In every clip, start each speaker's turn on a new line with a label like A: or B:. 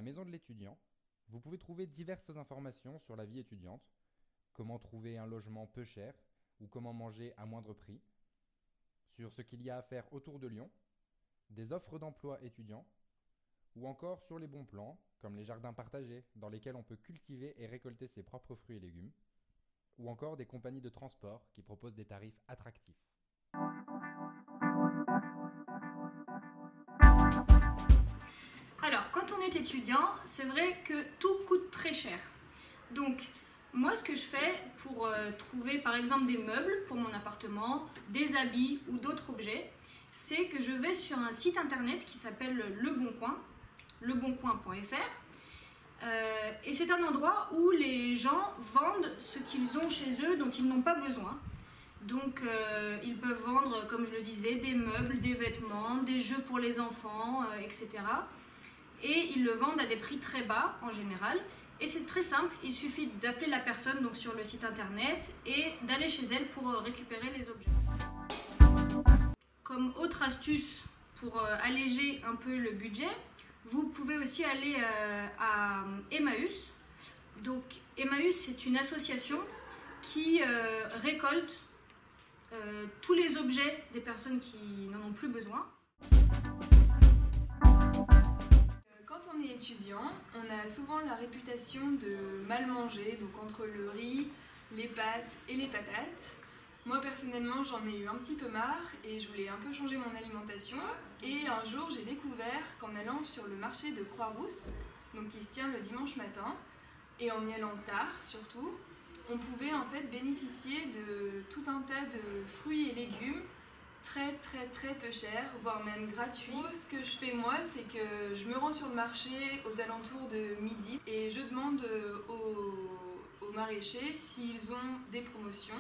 A: maison de l'étudiant, vous pouvez trouver diverses informations sur la vie étudiante, comment trouver un logement peu cher ou comment manger à moindre prix, sur ce qu'il y a à faire autour de Lyon, des offres d'emploi étudiants, ou encore sur les bons plans, comme les jardins partagés, dans lesquels on peut cultiver et récolter ses propres fruits et légumes, ou encore des compagnies de transport qui proposent des tarifs attractifs.
B: Alors, quand on est étudiant, c'est vrai que tout coûte très cher. Donc, moi, ce que je fais pour trouver, par exemple, des meubles pour mon appartement, des habits ou d'autres objets, c'est que je vais sur un site internet qui s'appelle Le Bon Coin, leboncoin.fr. Et c'est un endroit où les gens vendent ce qu'ils ont chez eux dont ils n'ont pas besoin. Donc ils peuvent vendre, comme je le disais, des meubles, des vêtements, des jeux pour les enfants, etc. Et ils le vendent à des prix très bas en général. Et c'est très simple, il suffit d'appeler la personne donc, sur le site internet et d'aller chez elle pour récupérer les objets. Comme autre astuce pour alléger un peu le budget, vous pouvez aussi aller à Emmaüs. Donc Emmaüs, c'est une association qui récolte tous les objets des personnes qui n'en ont plus besoin.
C: Quand on est étudiant, on a souvent la réputation de mal manger, donc entre le riz, les pâtes et les patates. Moi personnellement j'en ai eu un petit peu marre et je voulais un peu changer mon alimentation. Et un jour j'ai découvert qu'en allant sur le marché de Croix-Rousse, donc qui se tient le dimanche matin, et en y allant tard surtout, on pouvait en fait bénéficier de tout un tas de fruits et légumes très peu chers, voire même gratuits. Ce que je fais moi, c'est que je me rends sur le marché aux alentours de midi et je demande aux maraîchers s'ils ont des promotions.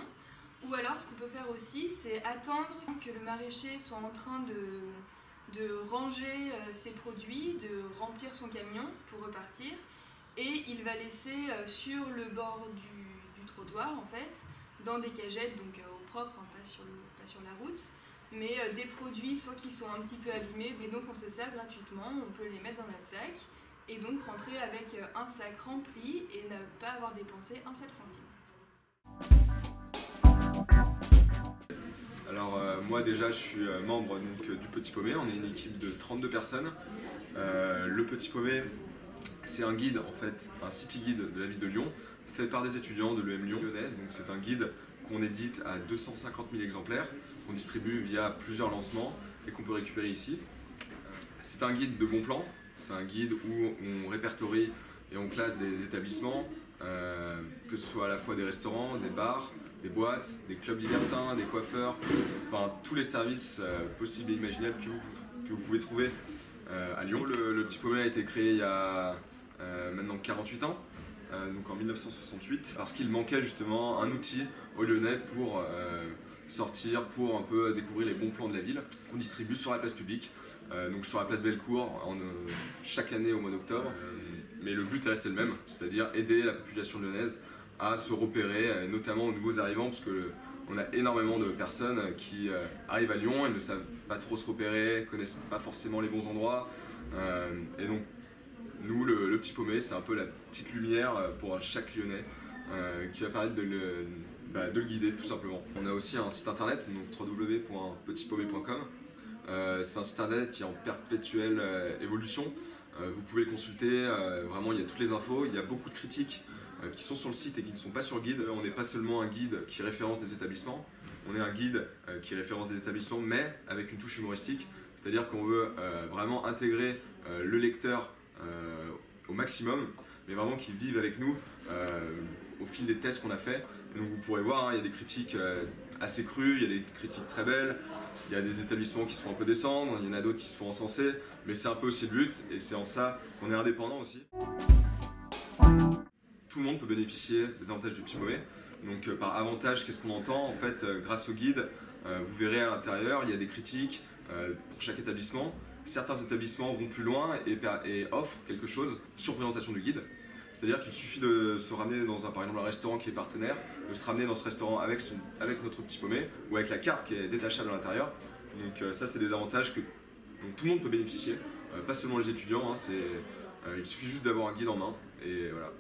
C: Ou alors ce qu'on peut faire aussi, c'est attendre que le maraîcher soit en train de ranger ses produits, de remplir son camion pour repartir. Et il va laisser sur le bord du trottoir, en fait, dans des cagettes, donc au propre, hein, pas sur la route, mais des produits soit qui sont un petit peu abîmés, et donc on se sert gratuitement, on peut les mettre dans notre sac, et donc rentrer avec un sac rempli et ne pas avoir dépensé un seul centime.
D: Alors moi déjà je suis membre du Petit Paumé, on est une équipe de 32 personnes. Le Petit Paumé, c'est un guide en fait, un city guide de la ville de Lyon, fait par des étudiants de l'EM Lyon lyonnais. Donc c'est un guide qu'on édite à 250 000 exemplaires, qu'on distribue via plusieurs lancements et qu'on peut récupérer ici. C'est un guide de bon plan, c'est un guide où on répertorie et on classe des établissements, que ce soit à la fois des restaurants, des bars, des boîtes, des clubs libertins, des coiffeurs, enfin tous les services possibles et imaginables que vous pouvez trouver à Lyon. Le Petit Paumé a été créé il y a maintenant 48 ans, donc en 1968, parce qu'il manquait justement un outil aux Lyonnais pour sortir, pour un peu découvrir les bons plans de la ville, qu'on distribue sur la place publique, donc sur la place Bellecour, chaque année au mois d'octobre. Mais le but est resté le même, c'est-à-dire aider la population lyonnaise à se repérer, notamment aux nouveaux arrivants, parce qu'on a énormément de personnes qui arrivent à Lyon et ne savent pas trop se repérer, ne connaissent pas forcément les bons endroits. Et donc, nous, le Petit Paumé, c'est un peu la petite lumière pour chaque Lyonnais qui va permettre de le guider, tout simplement. On a aussi un site internet, donc www.petitpaumé.com. C'est un site internet qui est en perpétuelle évolution. Vous pouvez le consulter, vraiment il y a toutes les infos, il y a beaucoup de critiques qui sont sur le site et qui ne sont pas sur le guide. On n'est pas seulement un guide qui référence des établissements, on est un guide qui référence des établissements mais avec une touche humoristique, c'est-à-dire qu'on veut vraiment intégrer le lecteur au maximum, mais vraiment qu'il vive avec nous au fil des tests qu'on a fait. Et donc vous pourrez voir, hein, il y a des critiques assez crues, il y a des critiques très belles, il y a des établissements qui se font un peu descendre, il y en a d'autres qui se font encenser, mais c'est un peu aussi le but et c'est en ça qu'on est indépendant aussi. Tout le monde peut bénéficier des avantages du Petit Paumé. Donc par avantage, qu'est-ce qu'on entend? En fait, grâce au guide, vous verrez à l'intérieur, il y a des critiques pour chaque établissement. Certains établissements vont plus loin et offrent quelque chose sur présentation du guide. C'est-à-dire qu'il suffit de se ramener dans par exemple un restaurant qui est partenaire, de se ramener dans ce restaurant avec notre Petit Paumé ou avec la carte qui est détachable à l'intérieur. Donc ça c'est des avantages dont tout le monde peut bénéficier, pas seulement les étudiants, hein, Il suffit juste d'avoir un guide en main et voilà.